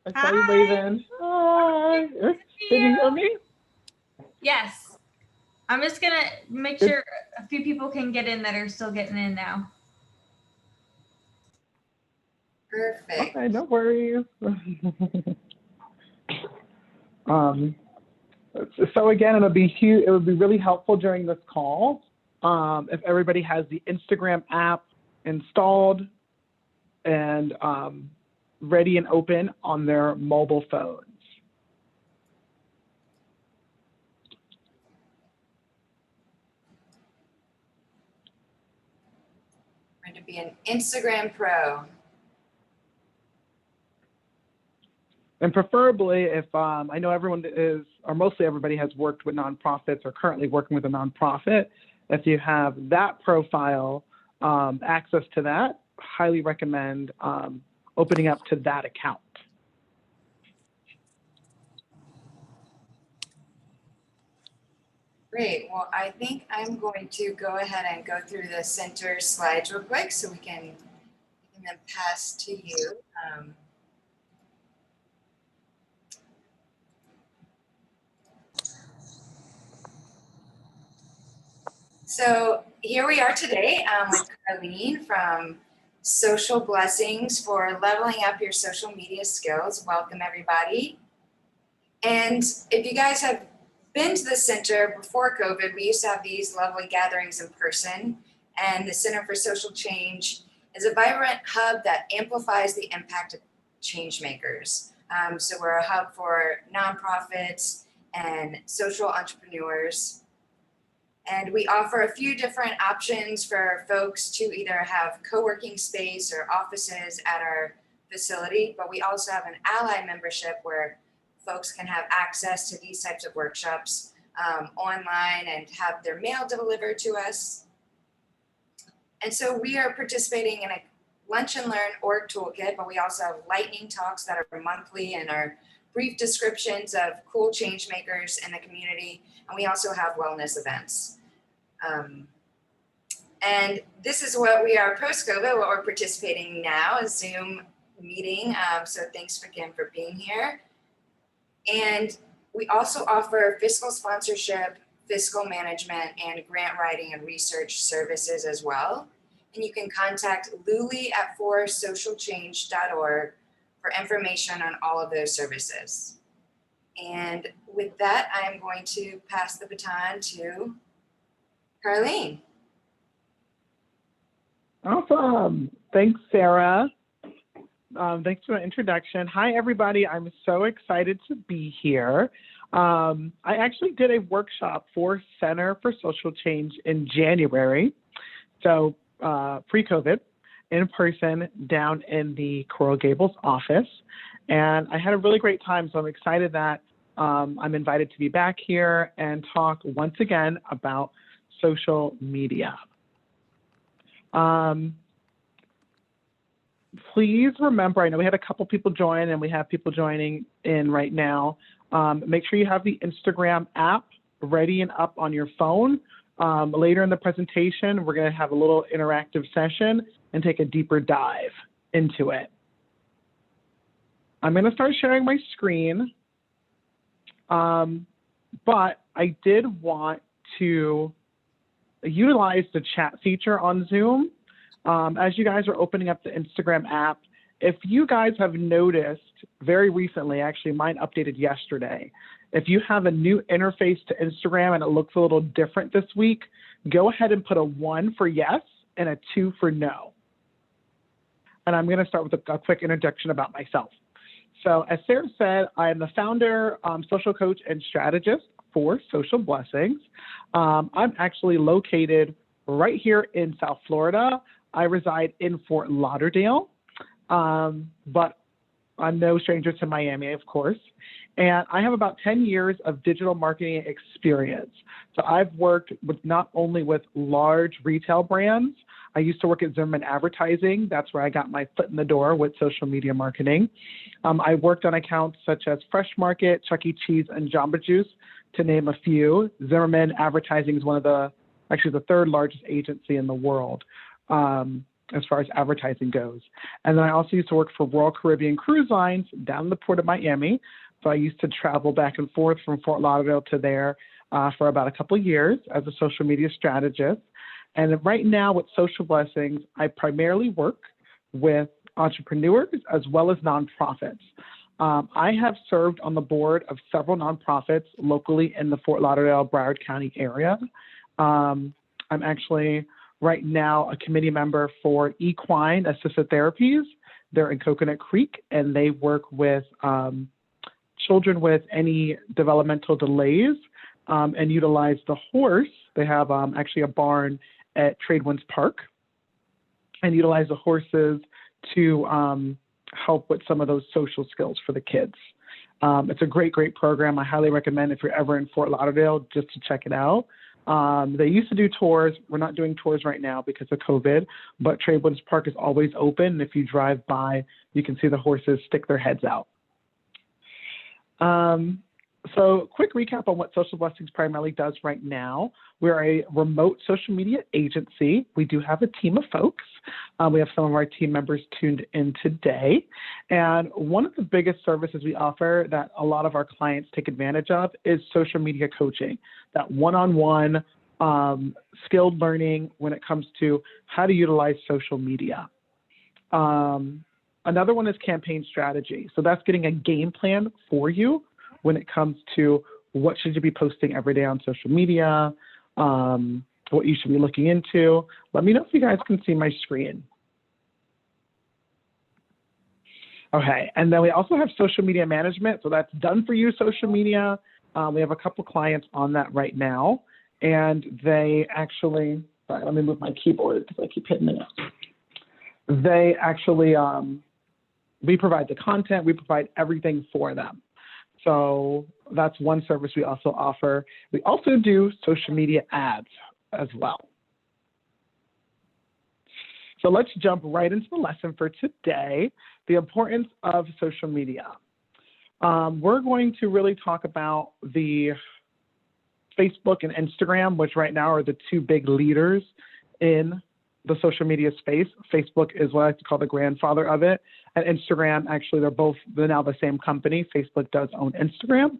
I saw you Hi. waving. Hi. Good to see Can you you. hear me? Yes. I'm just gonna make Good. sure a few people can get in that are still getting in now. Okay, Perfect. no worries. um, so again, it'll be huge. It would be really helpful during this call if everybody has the Instagram app installed and ready and open on their mobile phones. I'm going to be an Instagram pro. And preferably, if I know everyone is, or mostly everybody has worked with nonprofits or currently working with a nonprofit, if you have that profile, access to that, highly recommend opening up to that account. Great. Well, I think I'm going to go ahead and go through the center slides real quick so we can then pass to you. So here we are today with Carlene from Social Blessings for Leveling Up Your Social Media Skills. Welcome, everybody. And if you guys have been to the center before COVID, we used to have these lovely gatherings in person. And the Center for Social Change is a vibrant hub that amplifies the impact of change makers. So we're a hub for nonprofits and social entrepreneurs. And we offer a few different options for folks to either have co-working space or offices at our facility, but we also have an ally membership where folks can have access to these types of workshops online and have their mail delivered to us. And so we are participating in a lunch and learn org toolkit, but we also have lightning talks that are monthly and are brief descriptions of cool change makers in the community. And we also have wellness events. And this is what we are post-COVID, what we're participating now, a Zoom meeting. So thanks again for being here. And we also offer fiscal sponsorship, fiscal management, and grant writing and research services as well. And you can contact Luli at forsocialchange.org for information on all of those services. And with that, I'm going to pass the baton to Carlene. Awesome. Thanks, Sarah. Thanks for the introduction. Hi, everybody. I'm so excited to be here. I actually did a workshop for Center for Social Change in January, so pre-COVID, in person down in the Coral Gables office. And I had a really great time, so I'm excited that I'm invited to be back here and talk once again about social media. Please remember, I know we had a couple people join and we have people joining in right now. Make sure you have the Instagram app ready and up on your phone. Later in the presentation, we're going to have a little interactive session and take a deeper dive into it. I'm going to start sharing my screen, but I did want to utilize the chat feature on Zoom. As you guys are opening up the Instagram app, if you guys have noticed very recently, actually mine updated yesterday, if you have a new interface to Instagram and it looks a little different this week, go ahead and put a 1 for yes and a 2 for no. And I'm going to start with a quick introduction about myself. So as Sarah said, I am the founder, social coach, and strategist for Social Blessings. I'm actually located right here in South Florida. I reside in Fort Lauderdale, but I'm no stranger to Miami, of course. And I have about 10 years of digital marketing experience. So I've worked with not only with large retail brands. I used to work at Zimmerman Advertising. That's where I got my foot in the door with social media marketing. I worked on accounts such as Fresh Market, Chuck E. Cheese, and Jamba Juice, to name a few. Zimmerman Advertising is one of the, actually the third largest agency in the world. as far as advertising goes. And then I also used to work for Royal Caribbean Cruise Lines down in the port of Miami. So I used to travel back and forth from Fort Lauderdale to there for about a couple of years as a social media strategist. And right now with Social Blessings, I primarily work with entrepreneurs as well as nonprofits. I have served on the board of several nonprofits locally in the Fort Lauderdale, Broward County area. I'm actually right now a committee member for Equine Assisted Therapies. They're in Coconut Creek, and they work with children with any developmental delays and utilize the horse. They have actually a barn at Tradewinds Park and utilize the horses to help with some of those social skills for the kids. It's a great, great program. I highly recommend if you're ever in Fort Lauderdale just to check it out. They used to do tours. We're not doing tours right now because of COVID, but Tradewinds Park is always open. And if you drive by, you can see the horses stick their heads out. So quick recap on what Social Blessings primarily does right now. We're a remote social media agency. We do have a team of folks. We have some of our team members tuned in today. And one of the biggest services we offer that a lot of our clients take advantage of is social media coaching, that one-on-one skilled learning when it comes to how to utilize social media. Another one is campaign strategy. So that's getting a game plan for you when it comes to what should you be posting every day on social media, what you should be looking into. Let me know if you guys can see my screen. Okay, and then we also have social media management. So that's done for you social media. We have a couple clients on that right now. And they actually, sorry, let me move my keyboard because I keep hitting it. They actually, we provide the content, we provide everything for them. So that's one service we also offer. We also do social media ads as well. So let's jump right into the lesson for today, the importance of social media. We're going to really talk about the Facebook and Instagram, which right now are the two big leaders in the social media space. Facebook is what I like to call the grandfather of it. And Instagram, actually, they're now the same company. Facebook does own Instagram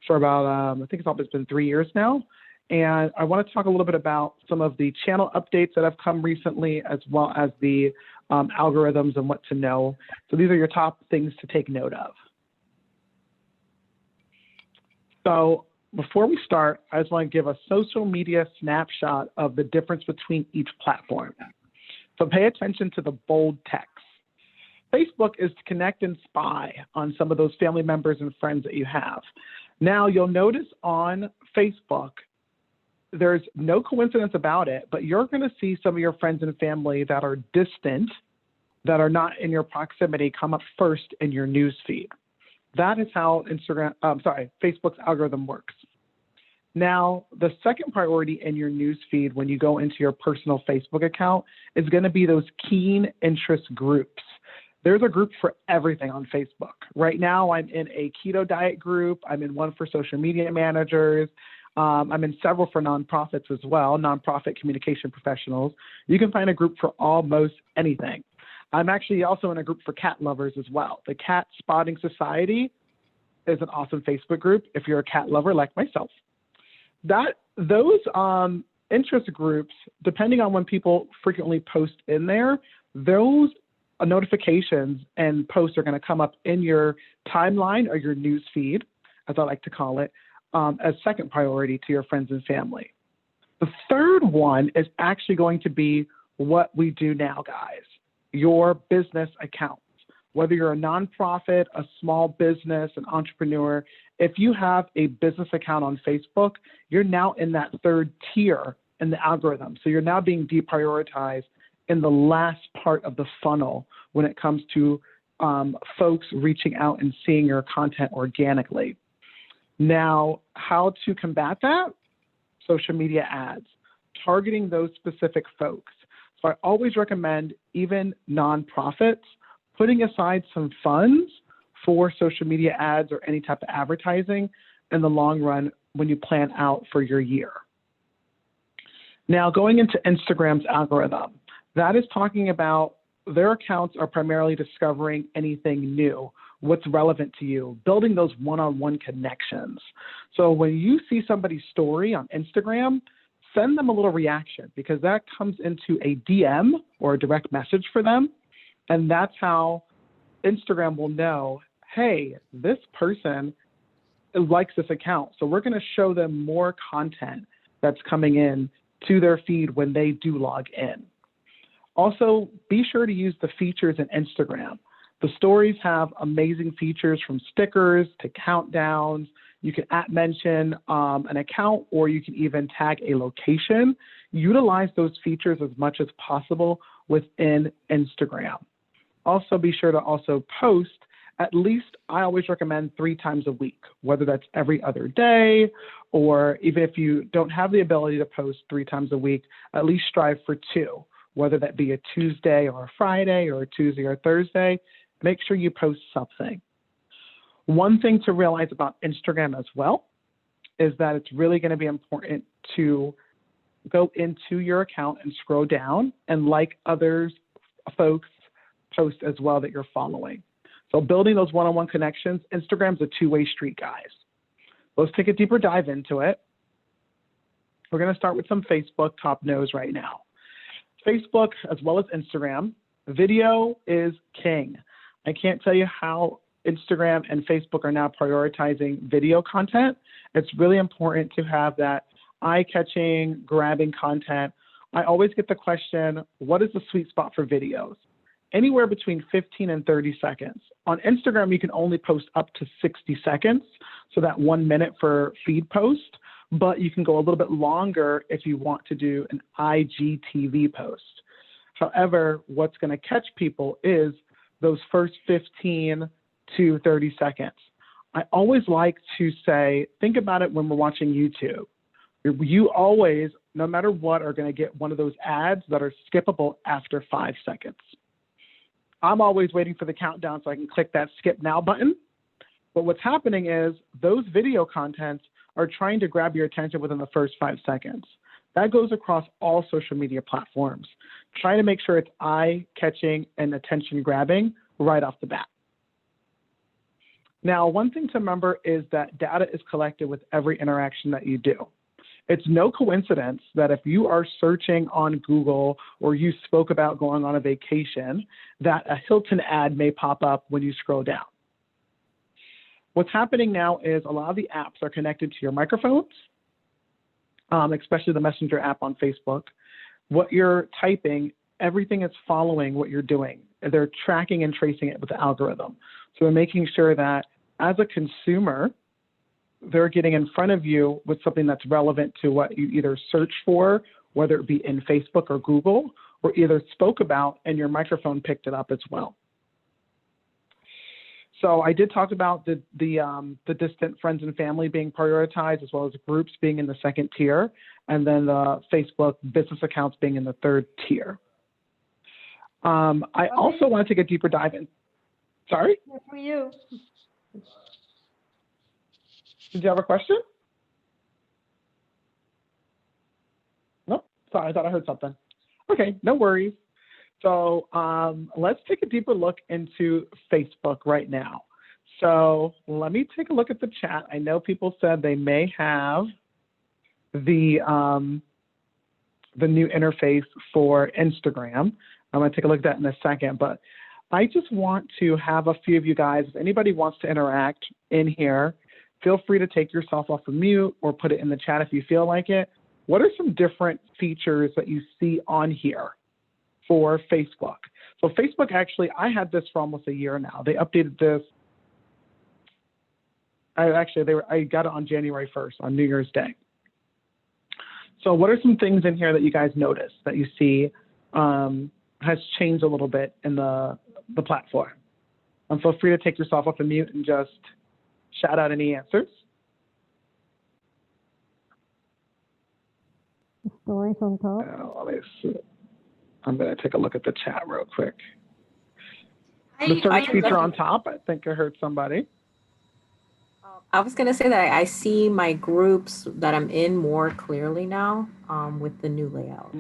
for about, I think it's almost been 3 years now. And I want to talk a little bit about some of the channel updates that have come recently, as well as the algorithms and what to know. So these are your top things to take note of. So before we start, I just want to give a social media snapshot of the difference between each platform. So pay attention to the bold text. Facebook is to connect and spy on some of those family members and friends that you have. Now, you'll notice on Facebook, there's no coincidence about it, but you're going to see some of your friends and family that are distant, that are not in your proximity, come up first in your news feed. That is how Facebook's algorithm works. Now, the second priority in your news feed when you go into your personal Facebook account is going to be those keen interest groups. There's a group for everything on Facebook. Right now, I'm in a keto diet group. I'm in one for social media managers. I'm in several for nonprofits as well, nonprofit communication professionals. You can find a group for almost anything. I'm actually also in a group for cat lovers as well. The Cat Spotting Society is an awesome Facebook group if you're a cat lover like myself. Those interest groups, depending on when people frequently post in there, those notifications and posts are going to come up in your timeline or your news feed, as I like to call it, as second priority to your friends and family. The third one is actually going to be what we do now, guys, your business accounts. Whether you're a nonprofit, a small business, an entrepreneur, if you have a business account on Facebook, you're now in that third tier in the algorithm. So you're now being deprioritized in the last part of the funnel when it comes to folks reaching out and seeing your content organically. Now, how to combat that? Social media ads, targeting those specific folks. So I always recommend, even nonprofits, putting aside some funds for social media ads or any type of advertising in the long run when you plan out for your year. Now, going into Instagram's algorithm, That is talking about their accounts are primarily discovering anything new, what's relevant to you, building those one-on-one connections. So when you see somebody's story on Instagram, send them a little reaction, because that comes into a DM or a direct message for them. And that's how Instagram will know, hey, this person likes this account. So we're going to show them more content that's coming in to their feed when they do log in. Also, be sure to use the features in Instagram. The stories have amazing features, from stickers to countdowns. You can @mention an account, or you can even tag a location. Utilize those features as much as possible within Instagram. Also, be sure to also post at least, I always recommend 3 times a week, whether that's every other day, or even if you don't have the ability to post 3 times a week, at least strive for 2, whether that be a Tuesday or a Friday, or a Tuesday or Thursday. Make sure you post something. One thing to realize about Instagram as well is that it's really going to be important to go into your account and scroll down and like others folks post as well that you're following. So building those one-on-one connections, Instagram's a two-way street, guys. Let's take a deeper dive into it. We're going to start with some Facebook top nose right now. Facebook, as well as Instagram, video is king. I can't tell you how Instagram and Facebook are now prioritizing video content. It's really important to have that eye-catching, grabbing content. I always get the question, what is the sweet spot for videos? Anywhere between 15 and 30 seconds. On Instagram, you can only post up to 60 seconds, so that 1 minute for feed post, but you can go a little bit longer if you want to do an IGTV post. However, what's going to catch people is those first 15 to 30 seconds. I always like to say, think about it when we're watching YouTube. You always, no matter what, are going to get one of those ads that are skippable after 5 seconds. I'm always waiting for the countdown so I can click that skip now button. But what's happening is those video contents are trying to grab your attention within the first 5 seconds. That goes across all social media platforms. Try to make sure it's eye-catching and attention-grabbing right off the bat. Now, one thing to remember is that data is collected with every interaction that you do. It's no coincidence that if you are searching on Google, or you spoke about going on a vacation, that a Hilton ad may pop up when you scroll down. What's happening now is a lot of the apps are connected to your microphones, especially the Messenger app on Facebook. What you're typing, everything is following what you're doing. They're tracking and tracing it with the algorithm. So they're making sure that as a consumer, they're getting in front of you with something that's relevant to what you either search for, whether it be in Facebook or Google, or either spoke about and your microphone picked it up as well. So I did talk about the distant friends and family being prioritized, as well as groups being in the 2nd tier, and then the Facebook business accounts being in the 3rd tier. I also want to take a deeper dive in. Sorry? For you. Did you have a question? Nope. Sorry, I thought I heard something. Okay, no worries. So let's take a deeper look into Facebook right now. So let me take a look at the chat. I know people said they may have the new interface for Instagram. I'm going to take a look at that in a second, but I just want to have a few of you guys, if anybody wants to interact in here, feel free to take yourself off of mute or put it in the chat if you feel like it. What are some different features that you see on here for Facebook? So Facebook, actually, I had this for almost a year now. They updated this. I got it on January 1st, on New Year's Day. So what are some things in here that you guys notice that you see has changed a little bit in the platform? And feel free to take yourself off of mute and just shout out any answers. Stories on top. Let me see. I'm going to take a look at the chat real quick. The search feature on top, I think I heard somebody. I was going to say that I see my groups that I'm in more clearly now with the new layout.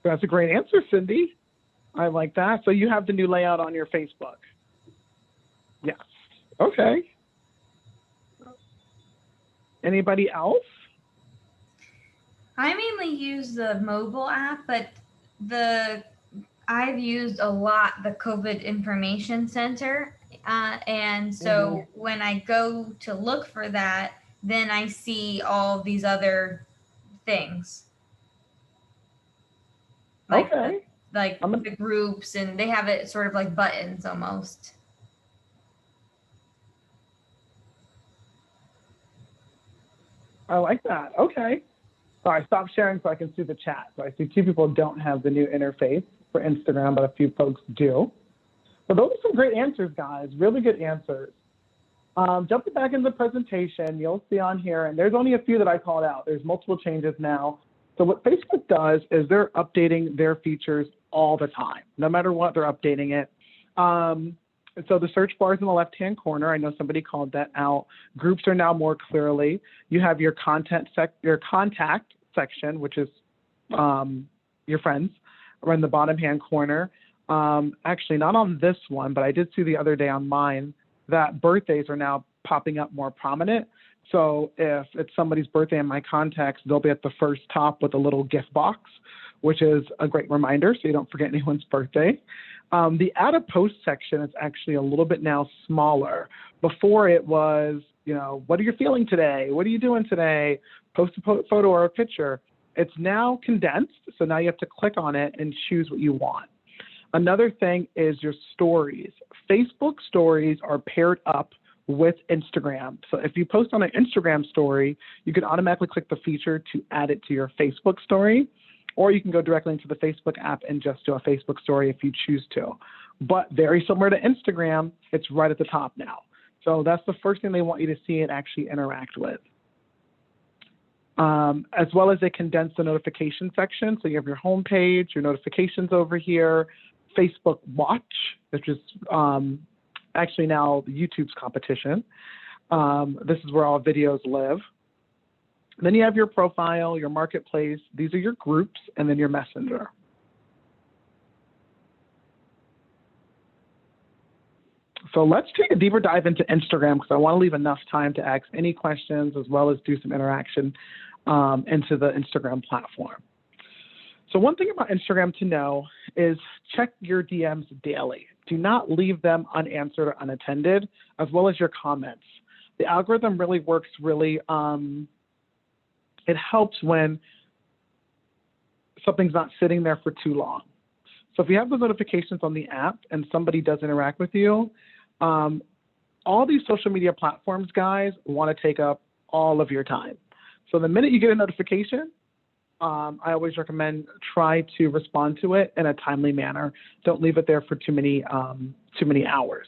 That's a great answer, Cindy. I like that. So you have the new layout on your Facebook. Yes. Okay. Anybody else? I mainly use the mobile app, but I've used a lot the COVID information center. And so when I go to look for that, then I see all these other things. Like Okay. the groups, and they have it sort of like buttons almost. I like that. Okay. So I stopped sharing so I can see the chat. So I see 2 people don't have the new interface for Instagram, but a few folks do. So those are some great answers, guys. Really good answers. Jumping back into the presentation, you'll see on here, and there's only a few that I called out. There's multiple changes now. So what Facebook does is they're updating their features all the time. No matter what, they're updating it. So the search bar is in the left-hand corner. I know somebody called that out. Groups are now more clearly. You have your your contact section, which is your friends, are in the bottom-hand corner. Actually, not on this one, but I did see the other day on mine that birthdays are now popping up more prominent. So if it's somebody's birthday in my contacts, they'll be at the first top with a little gift box, which is a great reminder so you don't forget anyone's birthday. The add a post section is actually a little bit now smaller. Before it was, what are you feeling today? What are you doing today? Post a photo or a picture. It's now condensed, so now you have to click on it and choose what you want. Another thing is your stories. Facebook stories are paired up with Instagram. So if you post on an Instagram story, you can automatically click the feature to add it to your Facebook story, or you can go directly into the Facebook app and just do a Facebook story if you choose to. But very similar to Instagram, it's right at the top now. So that's the first thing they want you to see and actually interact with. As well as they condense the notification section. So you have your home page, your notifications over here, Facebook Watch, which is actually now YouTube's competition. This is where all videos live. Then you have your profile, your marketplace. These are your groups, and then your messenger. So let's take a deeper dive into Instagram because I want to leave enough time to ask any questions as well as do some interaction into the Instagram platform. So one thing about Instagram to know is check your DMs daily. Do not leave them unanswered or unattended, as well as your comments. The algorithm really works it helps when something's not sitting there for too long. So if you have the notifications on the app and somebody does interact with you, all these social media platforms, guys, want to take up all of your time. So the minute you get a notification, I always recommend try to respond to it in a timely manner. Don't leave it there for too many hours.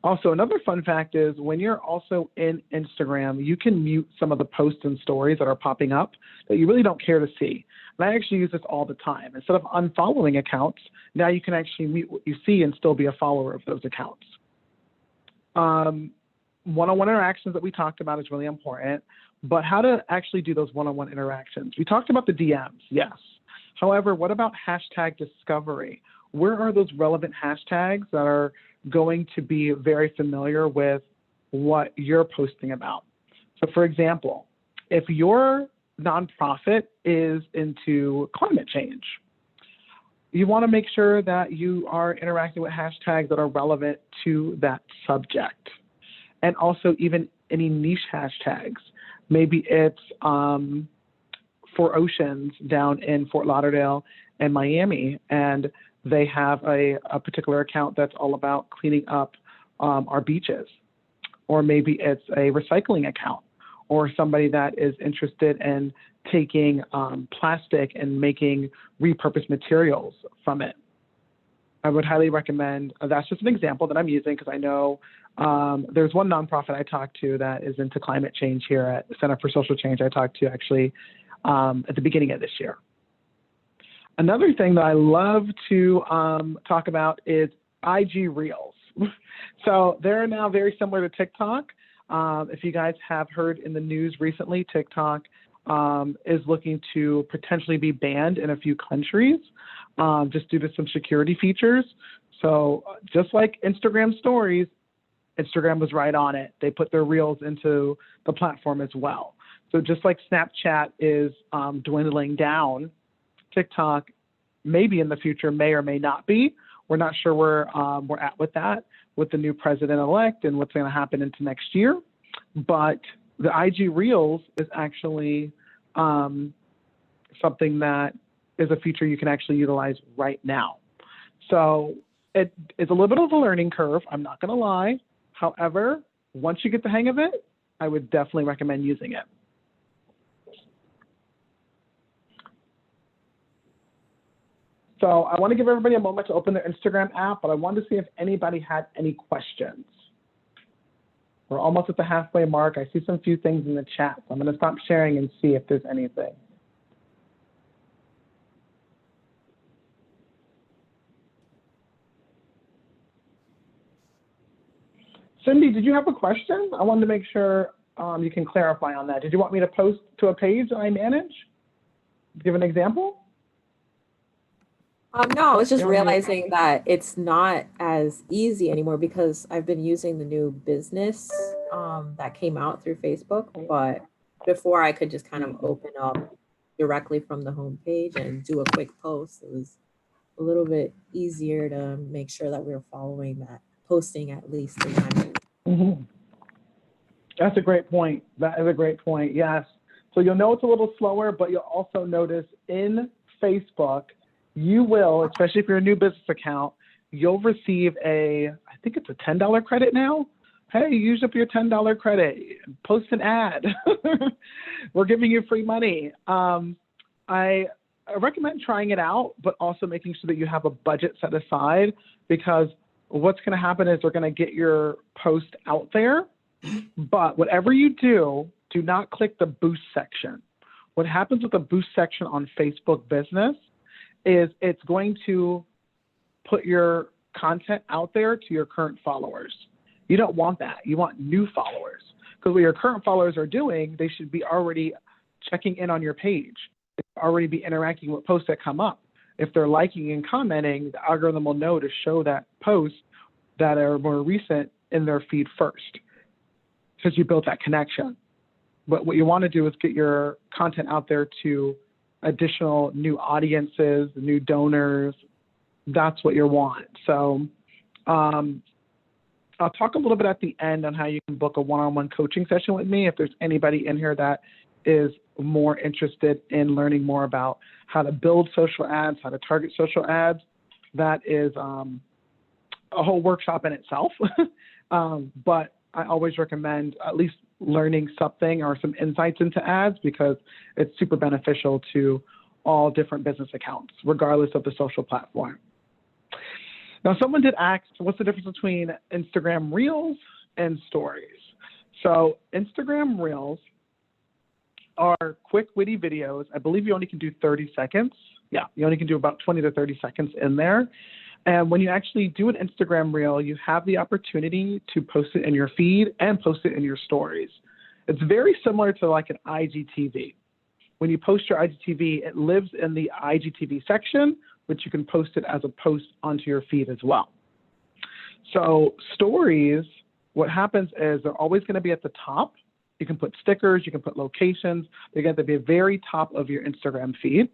Also, another fun fact is when you're also in Instagram, you can mute some of the posts and stories that are popping up that you really don't care to see. And I actually use this all the time. Instead of unfollowing accounts, now you can actually mute what you see and still be a follower of those accounts. One-on-one interactions that we talked about is really important, but how to actually do those one-on-one interactions. We talked about the DMs, yes. However, what about hashtag discovery? Where are those relevant hashtags that are going to be very familiar with what you're posting about? So for example, if your nonprofit is into climate change, you want to make sure that you are interacting with hashtags that are relevant to that subject. And also even any niche hashtags. Maybe it's for oceans down in Fort Lauderdale and Miami, and they have a particular account that's all about cleaning up our beaches. Or maybe it's a recycling account, or somebody that is interested in taking plastic and making repurposed materials from it. I would highly recommend, that's just an example that I'm using because I know there's one nonprofit I talked to that is into climate change here at the Center for Social Change. I talked to actually at the beginning of this year. Another thing that I love to talk about is IG Reels. So they're now very similar to TikTok. If you guys have heard in the news recently, TikTok is looking to potentially be banned in a few countries just due to some security features. So just like Instagram stories, Instagram was right on it. They put their reels into the platform as well. So just like Snapchat is dwindling down, TikTok maybe in the future may or may not be. We're not sure where we're at with that, with the new president-elect and what's going to happen into next year. But the IG Reels is actually something that is a feature you can actually utilize right now. So it's a little bit of a learning curve, I'm not going to lie. However, once you get the hang of it, I would definitely recommend using it. So I want to give everybody a moment to open their Instagram app, but I wanted to see if anybody had any questions. We're almost at the halfway mark. I see some few things in the chat, so I'm going to stop sharing and see if there's anything. Cindy, did you have a question? I wanted to make sure you can clarify on that. Did you want me to post to a page that I manage? Give an example? No, I was just realizing that it's not as easy anymore because I've been using the new business that came out through Facebook, but before I could just kind of open up directly from the homepage and do a quick post. It was a little bit easier to make sure that we were following that, posting at least 3 times. Mm-hmm. That's a great point. That is a great point, yes. So you'll know it's a little slower, but you'll also notice in Facebook, you will, especially if you're a new business account, you'll receive I think it's a $10 credit now. Hey, use up your $10 credit, post an ad. We're giving you free money. I recommend trying it out, but also making sure that you have a budget set aside, because what's going to happen is they're going to get your post out there. But whatever you do, do not click the boost section. What happens with the boost section on Facebook Business is it's going to put your content out there to your current followers. You don't want that. You want new followers, because what your current followers are doing, they should be already checking in on your page. They should already be interacting with posts that come up. If they're liking and commenting, the algorithm will know to show that posts that are more recent in their feed first, because you built that connection. But what you want to do is get your content out there to additional new audiences, new donors. That's what you want. So I'll talk a little bit at the end on how you can book a one-on-one coaching session with me if there's anybody in here that is more interested in learning more about how to build social ads, how to target social ads. That is a whole workshop in itself. But I always recommend at least learning something or some insights into ads, because it's super beneficial to all different business accounts, regardless of the social platform. Now, someone did ask, what's the difference between Instagram Reels and Stories? So Instagram Reels are quick, witty videos. I believe you only can do 30 seconds. Yeah, you only can do about 20 to 30 seconds in there. And when you actually do an Instagram Reel, you have the opportunity to post it in your feed and post it in your stories. It's very similar to like an IGTV. When you post your IGTV, it lives in the IGTV section, which you can post it as a post onto your feed as well. So stories, what happens is they're always going to be at the top. You can put stickers, you can put locations. They're going to be at the very top of your Instagram feed.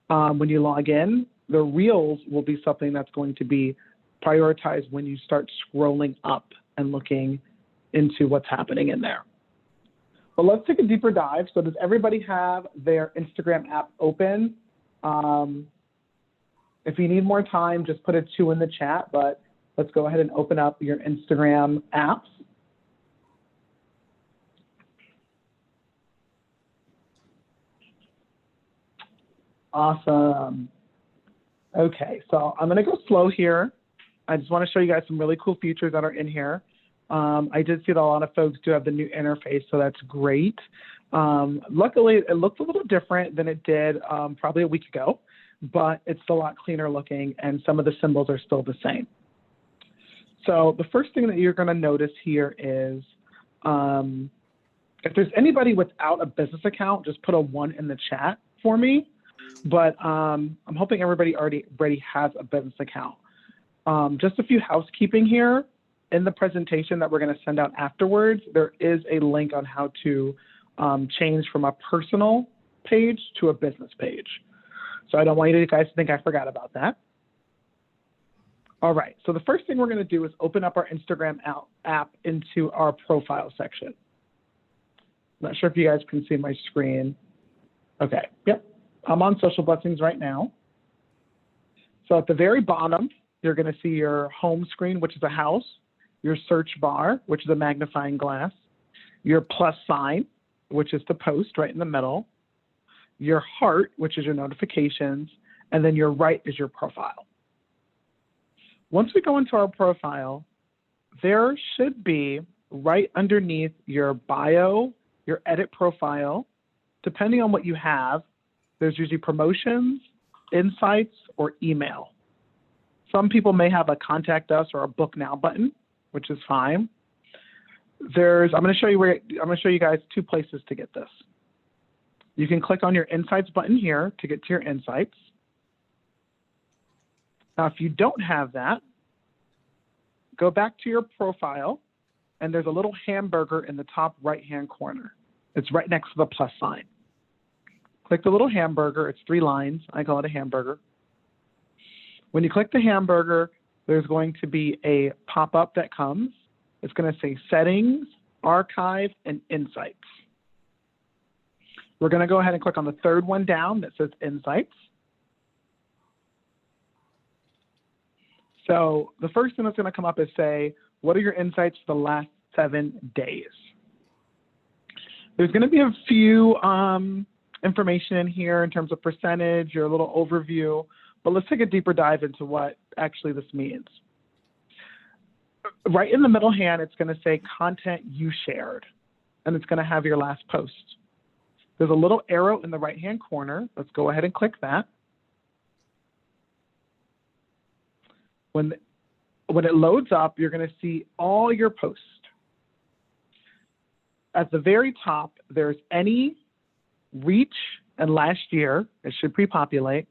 When you log in, the Reels will be something that's going to be prioritized when you start scrolling up and looking into what's happening in there. But let's take a deeper dive. So does everybody have their Instagram app open? If you need more time, just put a 2 in the chat, but let's go ahead and open up your Instagram apps. Awesome. Okay, so I'm going to go slow here. I just want to show you guys some really cool features that are in here. I did see that a lot of folks do have the new interface, so that's great. Luckily, it looks a little different than it did probably a week ago, but it's a lot cleaner looking, and some of the symbols are still the same. So the first thing that you're going to notice here is If there's anybody without a business account, just put a 1 in the chat for me. But I'm hoping everybody already has a business account. Just a few housekeeping here. In the presentation that we're going to send out afterwards, there is a link on how to change from a personal page to a business page. So I don't want you guys to think I forgot about that. All right, so the first thing we're going to do is open up our Instagram app into our profile section. I'm not sure if you guys can see my screen. Okay, yep, I'm on Social Blessings right now. So at the very bottom, you're going to see your home screen, which is a house, your search bar, which is a magnifying glass, your plus sign, which is the post right in the middle, your heart, which is your notifications, and then your right is your profile. Once we go into our profile, there should be right underneath your bio, your edit profile, depending on what you have, there's usually promotions, insights, or email. Some people may have a contact us or a book now button, which is fine. I'm going to show you guys 2 places to get this. You can click on your insights button here to get to your insights. Now, if you don't have that, go back to your profile, and there's a little hamburger in the top right-hand corner. It's right next to the plus sign. Click the little hamburger. It's 3 lines. I call it a hamburger. When you click the hamburger, there's going to be a pop-up that comes. It's going to say Settings, Archive, and Insights. We're going to go ahead and click on the 3rd one down that says Insights. So the first thing that's going to come up is say, what are your insights for the last 7 days? There's going to be a few information in here in terms of percentage or a little overview, but let's take a deeper dive into what actually this means. Right in the middle hand, it's going to say content you shared, and it's going to have your last post. There's a little arrow in the right-hand corner. Let's go ahead and click that. When it loads up, you're going to see all your posts. At the very top, there's any, reach, and last year. It should pre-populate.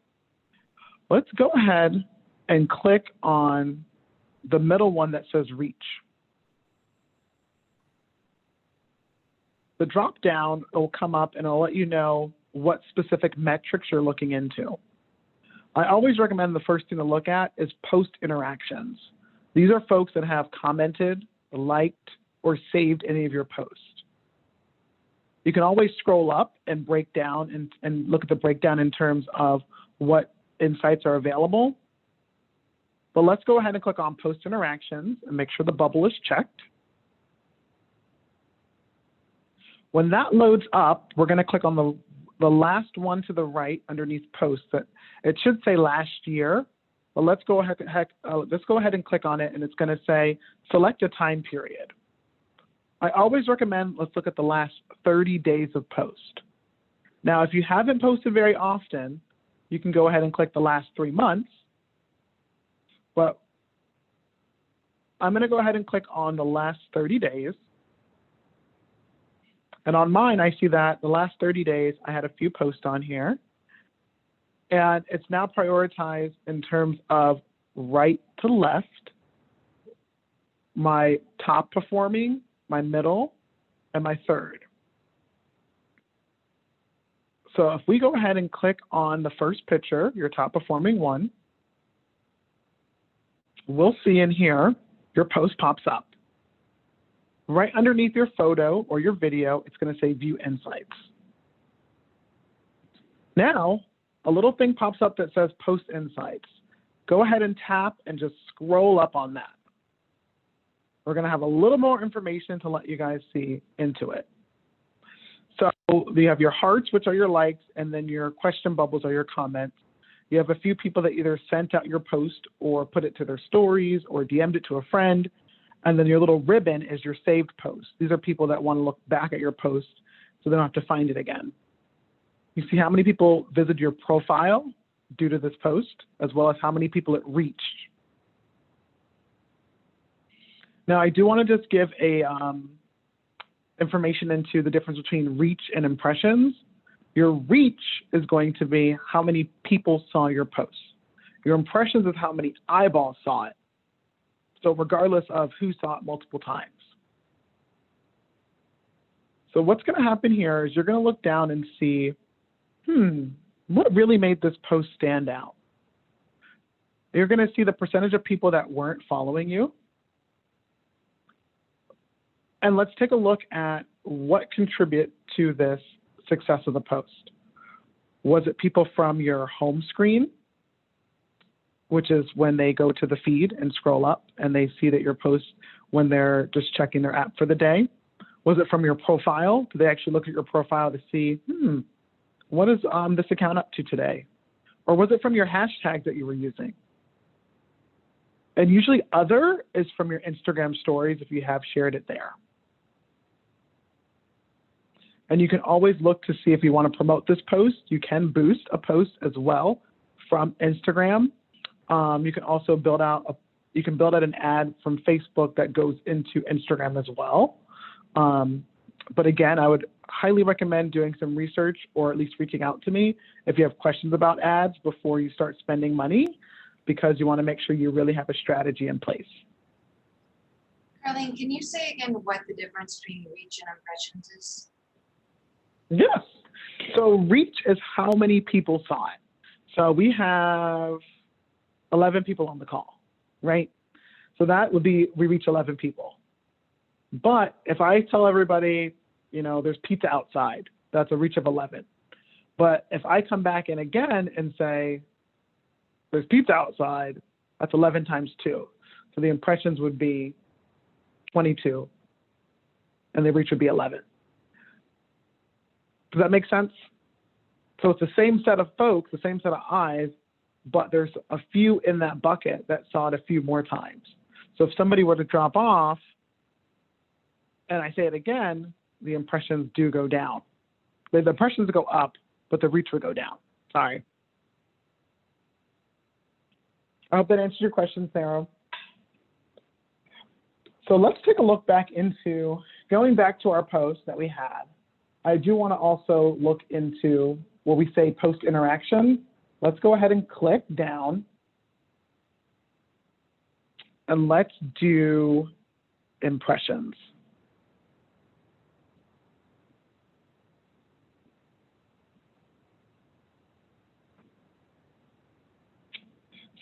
Let's go ahead and click on the middle one that says reach. The drop down will come up and it'll let you know what specific metrics you're looking into. I always recommend the first thing to look at is post interactions. These are folks that have commented, liked, or saved any of your posts. You can always scroll up and break down and look at the breakdown in terms of what insights are available. But let's go ahead and click on post interactions and make sure the bubble is checked. When that loads up, we're going to click on the last one to the right underneath posts. It should say last year, but let's go ahead and click on it, and it's going to say select a time period. I always recommend let's look at the last 30 days of post. Now, if you haven't posted very often, you can go ahead and click the last 3 months, but I'm going to go ahead and click on the last 30 days. And on mine, I see that the last 30 days, I had a few posts on here. And it's now prioritized in terms of right to left, my top performing, my middle, and my third. So if we go ahead and click on the first picture, your top performing one, we'll see in here, your post pops up. Right underneath your photo or your video, it's going to say View Insights. Now, a little thing pops up that says Post Insights. Go ahead and tap and just scroll up on that. We're going to have a little more information to let you guys see into it. So you have your hearts, which are your likes, and then your question bubbles are your comments. You have a few people that either sent out your post or put it to their stories or DM'd it to a friend. And then your little ribbon is your saved post. These are people that want to look back at your post so they don't have to find it again. You see how many people visited your profile due to this post, as well as how many people it reached. Now, I do want to just give information into the difference between reach and impressions, your reach is going to be how many people saw your post. Your impressions is how many eyeballs saw it. So regardless of who saw it multiple times. So what's going to happen here is you're going to look down and see, what really made this post stand out? You're going to see the percentage of people that weren't following you. And let's take a look at what contributed to this success of the post. Was it people from your home screen, which is when they go to the feed and scroll up and they see that your post when they're just checking their app for the day? Was it from your profile? Do they actually look at your profile to see, what is this account up to today? Or was it from your hashtag that you were using? And usually other is from your Instagram stories if you have shared it there. And you can always look to see if you want to promote this post. You can boost a post as well from Instagram. You can also build out an ad from Facebook that goes into Instagram as well. But again, I would highly recommend doing some research or at least reaching out to me if you have questions about ads before you start spending money, because you want to make sure you really have a strategy in place. Carlene, can you say again what the difference between reach and impressions is? Yes. So reach is how many people saw it. So we have 11 people on the call, right? So that would be, we reach 11 people. But if I tell everybody, there's pizza outside, that's a reach of 11. But if I come back in again and say, there's pizza outside, that's 11 times 2. So the impressions would be 22, and the reach would be 11. Does that make sense? So it's the same set of folks, the same set of eyes, but there's a few in that bucket that saw it a few more times. So if somebody were to drop off, and I say it again, the impressions do go down. The impressions go up, but the reach would go down. Sorry. I hope that answers your question, Sarah. So let's take a look back into, going back to our post that we had. I do want to also look into where we say post interaction. Let's go ahead and click down. And let's do impressions.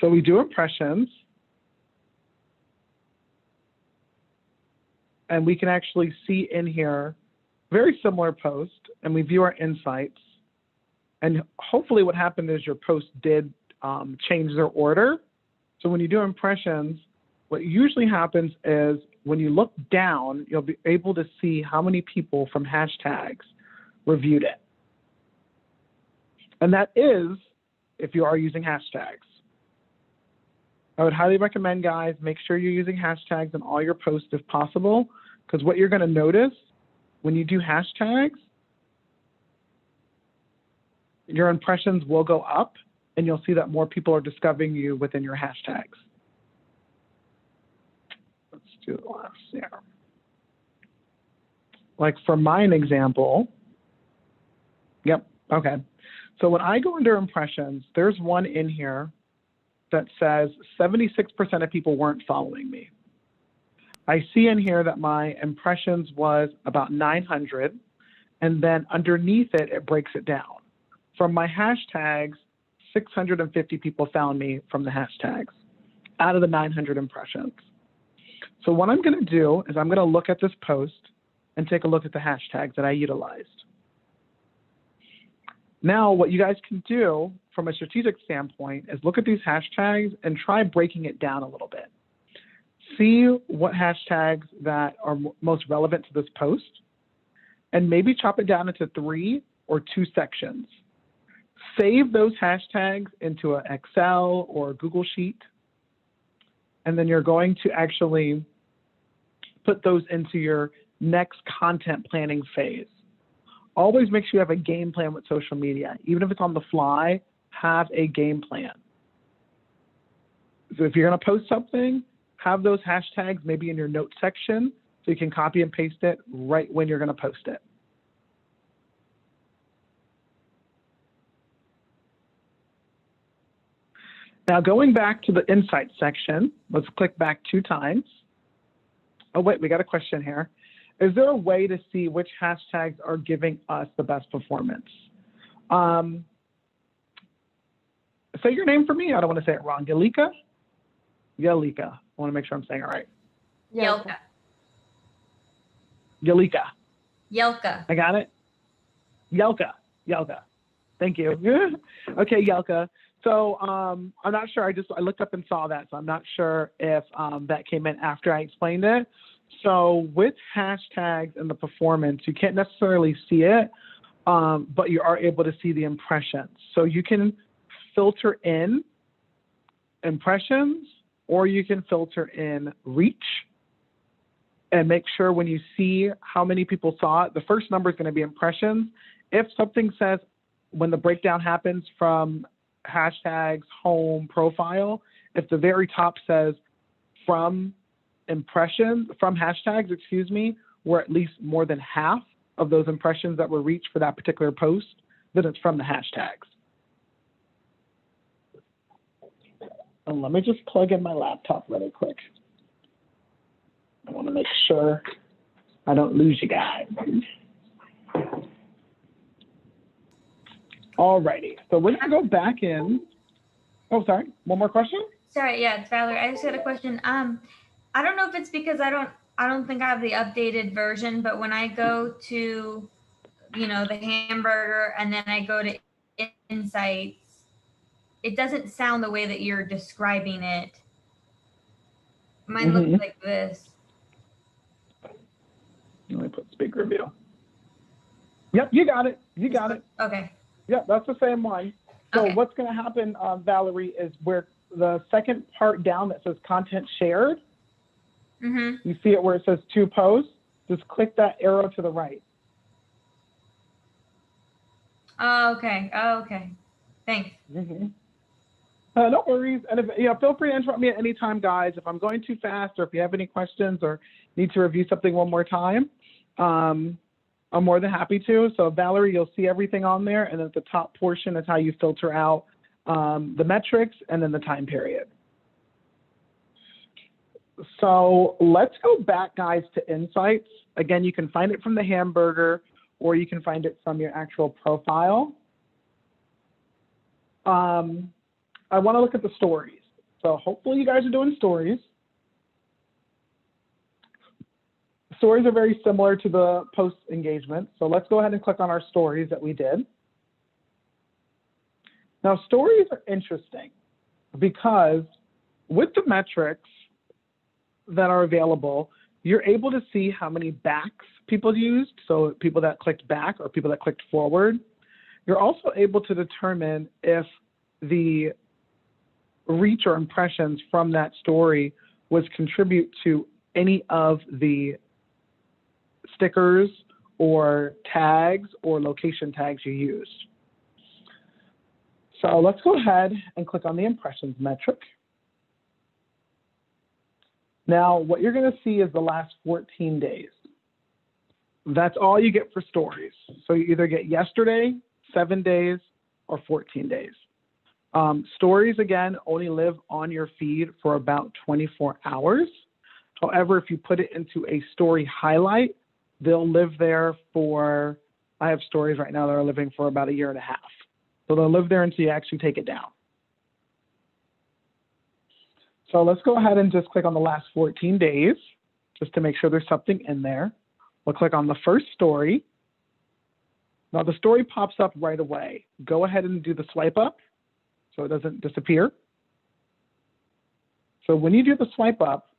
So we do impressions. And we can actually see in here, very similar post, and we view our insights. And hopefully what happened is your post did change their order. So when you do impressions, what usually happens is when you look down, you'll be able to see how many people from hashtags reviewed it. And that is if you are using hashtags. I would highly recommend, guys, make sure you're using hashtags in all your posts if possible, because what you're going to notice when you do hashtags, your impressions will go up, and you'll see that more people are discovering you within your hashtags. Let's do the last here. Like for mine example, yep, okay. So when I go under impressions, there's one in here that says 76% of people weren't following me. I see in here that my impressions was about 900, and then underneath it, it breaks it down. From my hashtags, 650 people found me from the hashtags out of the 900 impressions. So what I'm going to do is I'm going to look at this post and take a look at the hashtags that I utilized. Now, what you guys can do from a strategic standpoint is look at these hashtags and try breaking it down a little bit. See what hashtags that are most relevant to this post, and maybe chop it down into 3 or 2 sections. Save those hashtags into an Excel or a Google Sheet, and then you're going to actually put those into your next content planning phase. Always make sure you have a game plan with social media. Even if it's on the fly, have a game plan. So if you're going to post something, have those hashtags maybe in your notes section so you can copy and paste it right when you're going to post it. Now going back to the insights section, let's click back 2 times. Oh wait, we got a question here. Is there a way to see which hashtags are giving us the best performance? Say your name for me. I don't want to say it wrong. Yalika? Yalika. I want to make sure I'm saying it right. Yelka. Yalika. Yelka. I got it? Yelka. Yelka. Thank you. Okay, Yelka. So I'm not sure. I looked up and saw that, so I'm not sure if that came in after I explained it. So with hashtags and the performance, you can't necessarily see it, but you are able to see the impressions. So you can filter in impressions, or you can filter in reach, and make sure when you see how many people saw it, the first number is going to be impressions. If something says, when the breakdown happens from hashtags, home, profile, if the very top says from impressions, from hashtags, excuse me, where at least more than half of those impressions that were reached for that particular post, then it's from the hashtags. And let me just plug in my laptop really quick. I want to make sure I don't lose you guys. Alrighty, so we're gonna go back in. Oh, sorry, one more question? Sorry, yeah, it's Valerie. I just had a question. I don't know if it's because I don't think I have the updated version, but when I go to, the hamburger and then I go to insights, it doesn't sound the way that you're describing it. Mine looks like this. Let me put speaker view. Yep, you got it. You got it. Okay. Yep, that's the same one. So Okay. what's going to happen, Valerie, is where the second part down that says content shared, you see it where it says 2 posts, just click that arrow to the right. Oh, okay. Oh, okay. Thanks. No worries. And if, feel free to interrupt me at any time, guys. If I'm going too fast, or if you have any questions or need to review something one more time, I'm more than happy to. So Valerie, you'll see everything on there. And at the top portion is how you filter out the metrics and then the time period. So let's go back, guys, to insights. Again, you can find it from the hamburger, or you can find it from your actual profile. I want to look at the stories. So hopefully you guys are doing stories. Stories are very similar to the post engagement. So let's go ahead and click on our stories that we did. Now, stories are interesting because with the metrics that are available, you're able to see how many backs people used. So people that clicked back or people that clicked forward. You're also able to determine if the reach or impressions from that story was contribute to any of the stickers or tags or location tags you used. So let's go ahead and click on the impressions metric. Now, what you're going to see is the last 14 days. That's all you get for stories. So you either get yesterday, 7 days, or 14 days. Stories, again, only live on your feed for about 24 hours. However, if you put it into a story highlight, they'll live there for, I have stories right now that are living for about 1.5 years. So they'll live there until you actually take it down. So let's go ahead and just click on the last 14 days, just to make sure there's something in there. We'll click on the first story. Now the story pops up right away. Go ahead and do the swipe up so it doesn't disappear. So when you do the swipe up,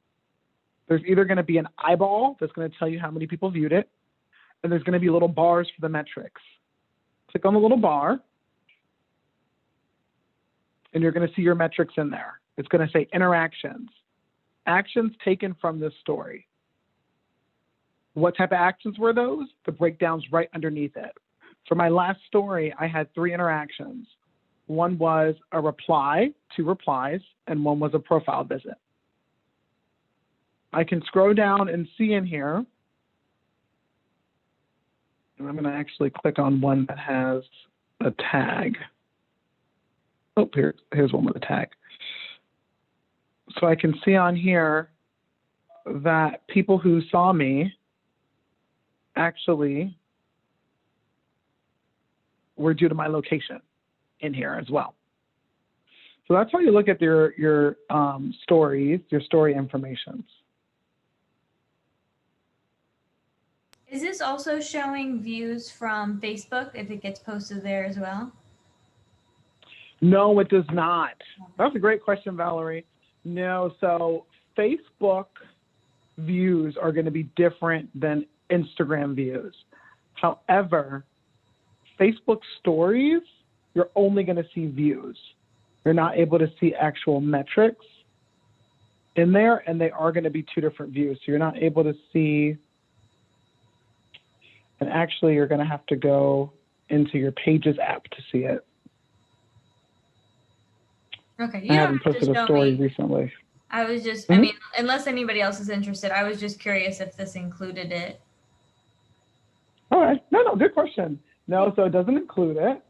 there's either going to be an eyeball that's going to tell you how many people viewed it, and there's going to be little bars for the metrics. Click on the little bar, and you're going to see your metrics in there. It's going to say interactions, actions taken from this story. What type of actions were those? The breakdown's right underneath it. For my last story, I had 3 interactions. One was a reply, 2 replies, and one was a profile visit. I can scroll down and see in here. And I'm going to actually click on one that has a tag. Oh, here's one with a tag. So I can see on here that people who saw me actually were due to my location in here as well. So that's how you look at your stories, your story informations. Is this also showing views from Facebook if it gets posted there as well? No, it does not. That's a great question, Valerie. No, so Facebook views are going to be different than Instagram views. However, Facebook stories, you're only going to see views. You're not able to see actual metrics in there, and they are going to be two different views. So you're not able to see, and actually you're going to have to go into your Pages app to see it. Okay, I you don't haven't have to posted a show story me. recently. I was just, I Mhm. mean, unless anybody else is interested, I was just curious if this included it. All right. No, good question. No, so it doesn't include it.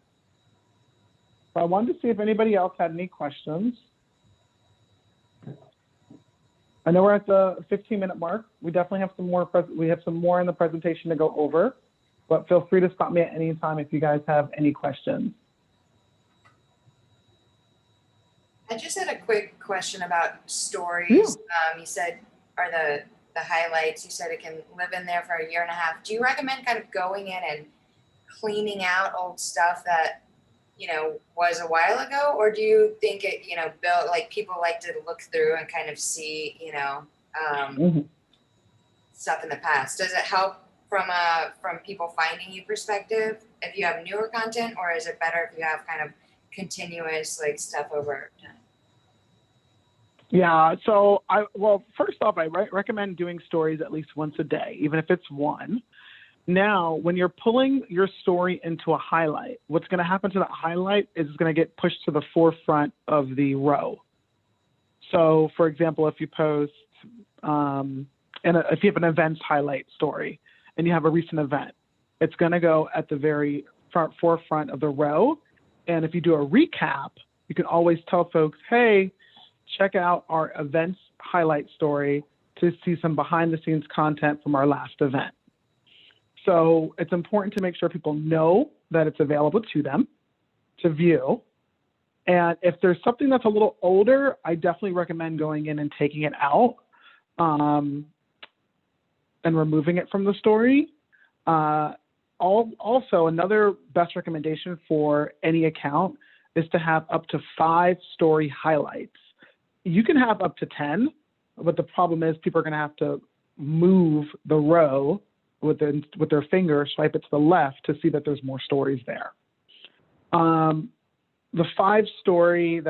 So I wanted to see if anybody else had any questions. I know we're at the 15-minute mark. We definitely have some more. We have some more in the presentation to go over, but feel free to stop me at any time if you guys have any questions. I just had a quick question about stories. Yeah. You said, are the highlights, you said it can live in there for a year and a half. Do you recommend kind of going in and cleaning out old stuff that, was a while ago? Or do you think it, like people like to look through and kind of see, stuff in the past? Does it help from people finding you perspective if you have newer content, or is it better if you have kind of continuous like stuff over time? Yeah, so first off, I recommend doing stories at least once a day, even if it's one. Now, when you're pulling your story into a highlight, what's going to happen to that highlight is it's going to get pushed to the forefront of the row. So, for example, if you post, if you have an events highlight story and you have a recent event, it's going to go at the very forefront of the row. And if you do a recap, you can always tell folks, hey, check out our events highlight story to see some behind the scenes content from our last event. So it's important to make sure people know that it's available to them to view. And if there's something that's a little older, I definitely recommend going in and taking it out and removing it from the story. Also, another best recommendation for any account is to have up to 5 story highlights. You can have up to 10, but the problem is people are going to have to move the row with their finger, swipe it to the left to see that there's more stories there. The 5 story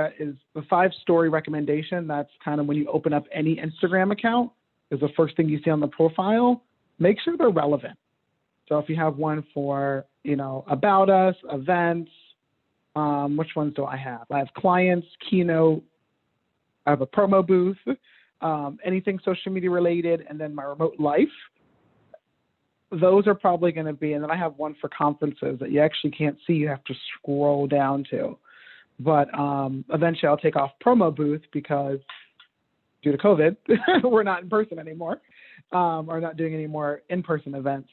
recommendation, that's kind of when you open up any Instagram account, is the first thing you see on the profile. Make sure they're relevant. So if you have one for, about us, events, which ones do I have? I have clients, keynote, I have a promo booth, anything social media related, and then my remote life. Those are probably going to be, and then I have one for conferences that you actually can't see. You have to scroll down to. But eventually I'll take off promo booth because due to COVID, we're not in person anymore, or not doing any more in-person events.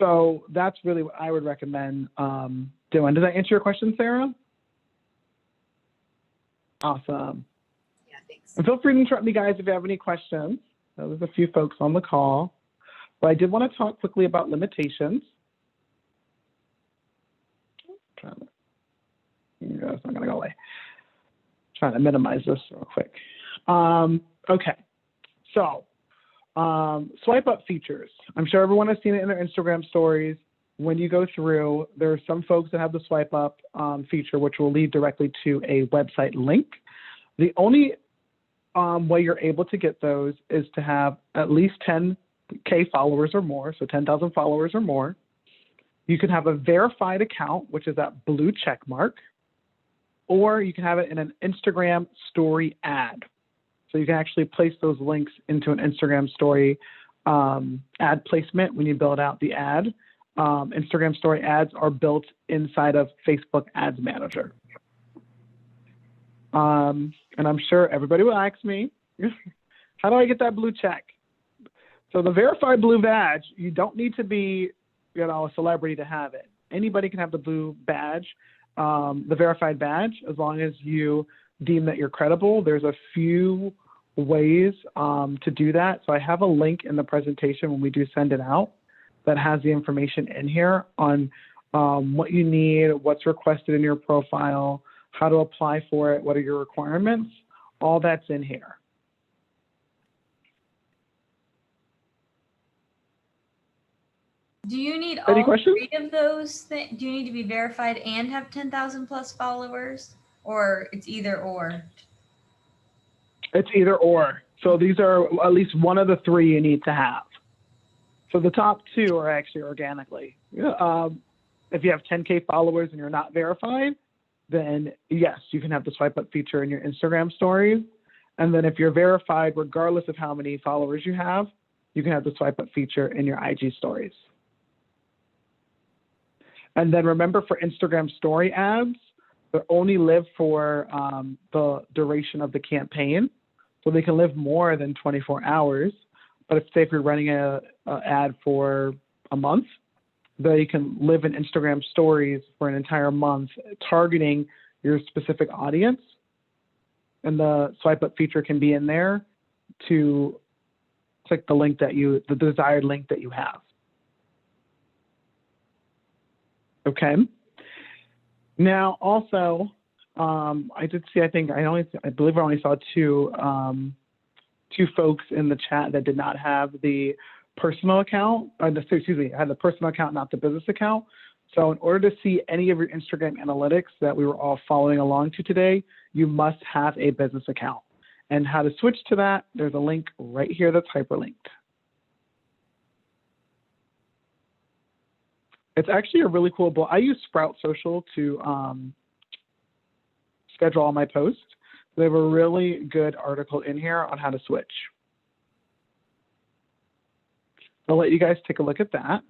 So that's really what I would recommend doing. Does that answer your question, Sarah? Awesome. Yeah, thanks. And feel free to interrupt me, guys, if you have any questions. There's a few folks on the call. But I did want to talk quickly about limitations. It's not going to go away. Trying to minimize this real quick. Okay, so swipe up features. I'm sure everyone has seen it in their Instagram stories. When you go through, there are some folks that have the swipe up feature, which will lead directly to a website link. The only way you're able to get those is to have at least 10K followers or more, so 10,000 followers or more. You can have a verified account, which is that blue check mark, or you can have it in an Instagram story ad. So you can actually place those links into an Instagram story ad placement when you build out the ad. Instagram story ads are built inside of Facebook Ads Manager. And I'm sure everybody will ask me, how do I get that blue check? So the verified blue badge, you don't need to be, a celebrity to have it. Anybody can have the blue badge, the verified badge, as long as you deem that you're credible. There's a few ways to do that. So I have a link in the presentation when we do send it out that has the information in here on what you need, what's requested in your profile, how to apply for it, what are your requirements. All that's in here. Do you need Any all questions? 3 of those things? Do you need to be verified and have 10,000 plus followers, or it's either or? It's either or. So these are at least one of the 3 you need to have. So the top 2 are actually organically. If you have 10K followers and you're not verified, then yes, you can have the swipe up feature in your Instagram stories. And then if you're verified, regardless of how many followers you have, you can have the swipe up feature in your IG stories. And then remember, for Instagram story ads, they only live for the duration of the campaign. So they can live more than 24 hours. But if you're running a ad for a month, they can live in Instagram stories for an entire month, targeting your specific audience. And the swipe up feature can be in there to click the link the desired link that you have. Okay. Now, also, I did see, I believe I only saw two folks in the chat that did not have the personal account, had the personal account, not the business account. So in order to see any of your Instagram analytics that we were all following along to today, you must have a business account. And how to switch to that, there's a link right here that's hyperlinked. It's actually a really cool book. I use Sprout Social to schedule all my posts. They have a really good article in here on how to switch. I'll let you guys take a look at that.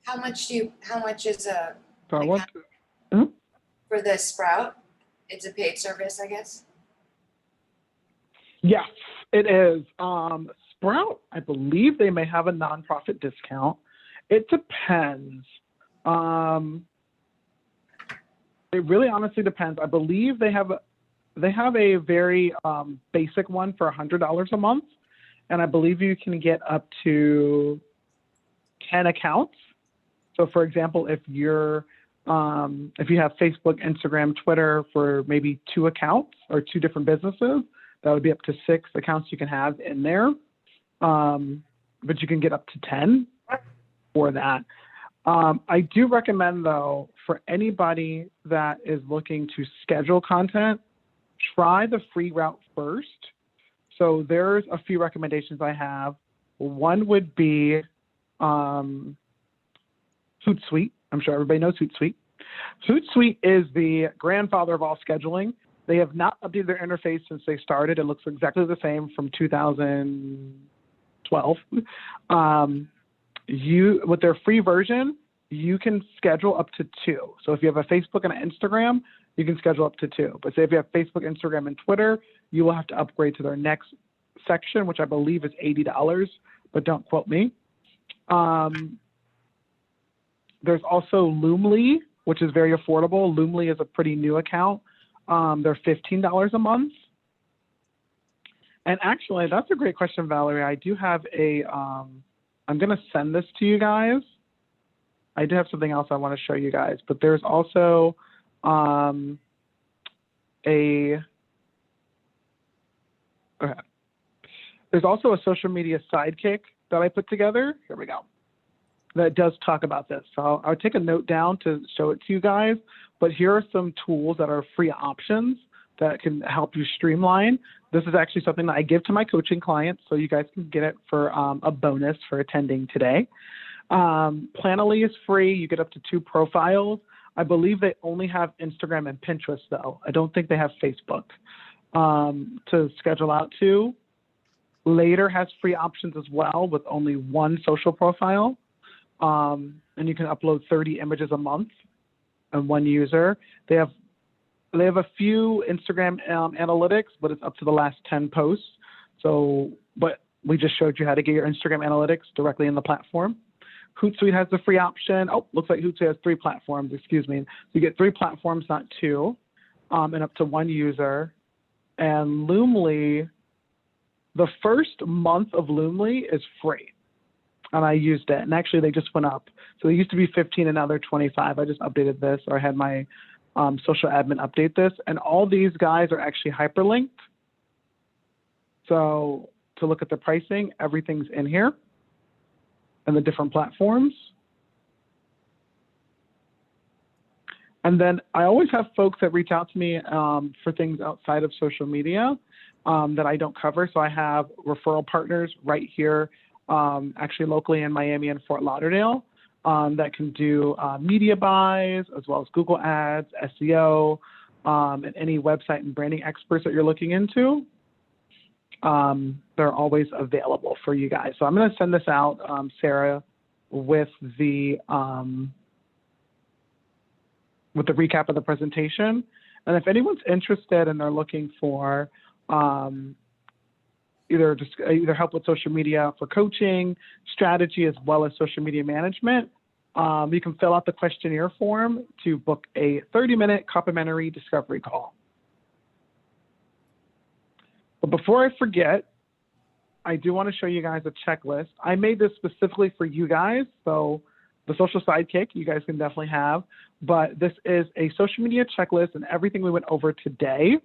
How much is a So for the Sprout? It's a paid service, I guess. Yes, it is. Sprout, I believe they may have a nonprofit discount. It depends. It really honestly depends. I believe they have a very basic one for $100 a month, and I believe you can get up to 10 accounts. So, for example, if you have Facebook, Instagram, Twitter for maybe 2 accounts or 2 different businesses, that would be up to 6 accounts you can have in there. But you can get up to 10 for that. I do recommend, though, for anybody that is looking to schedule content, try the free route first. So there's a few recommendations I have. One would be Hootsuite. I'm sure everybody knows Hootsuite. Hootsuite is the grandfather of all scheduling. They have not updated their interface since they started. It looks exactly the same from 2012. With their free version, you can schedule up to 2. So if you have a Facebook and an Instagram, you can schedule up to 2. But say if you have Facebook, Instagram, and Twitter, you will have to upgrade to their next section, which I believe is $80, but don't quote me. There's also Loomly, which is very affordable. Loomly is a pretty new account. They're $15 a month. And actually, that's a great question, Valerie. I do have I'm going to send this to you guys. I do have something else I want to show you guys, but there's also there's also a social media sidekick that I put together. Here we go. That does talk about this. So I'll take a note down to show it to you guys, but here are some tools that are free options that can help you streamline. This is actually something that I give to my coaching clients, so you guys can get it for a bonus for attending today. Planoly is free. You get up to 2 profiles. I believe they only have Instagram and Pinterest, though. I don't think they have Facebook. to schedule out to. Later has free options as well with only one social profile. And you can upload 30 images a month and one user. They have a few Instagram analytics, but it's up to the last 10 posts. So, but we just showed you how to get your Instagram analytics directly in the platform. Hootsuite has the free option. Oh, looks like Hootsuite has 3 platforms, excuse me. So you get 3 platforms, not 2, and up to 1 user. And Loomly, the first month of Loomly is free. And I used it. And actually, they just went up. So they used to be 15 and now they're 25. I just updated this, or I had my social admin update this. And all these guys are actually hyperlinked. So to look at the pricing, everything's in here and the different platforms. And then I always have folks that reach out to me for things outside of social media that I don't cover. So I have referral partners right here, actually locally in Miami and Fort Lauderdale, that can do media buys as well as Google Ads, SEO, and any website and branding experts that you're looking into. They're always available for you guys. So I'm going to send this out, Sarah, with the recap of the presentation. And if anyone's interested and they're looking for either help with social media for coaching, strategy, as well as social media management, you can fill out the questionnaire form to book a 30-minute complimentary discovery call. But before I forget, I do want to show you guys a checklist. I made this specifically for you guys, so the social sidekick you guys can definitely have, but this is a social media checklist and everything we went over today.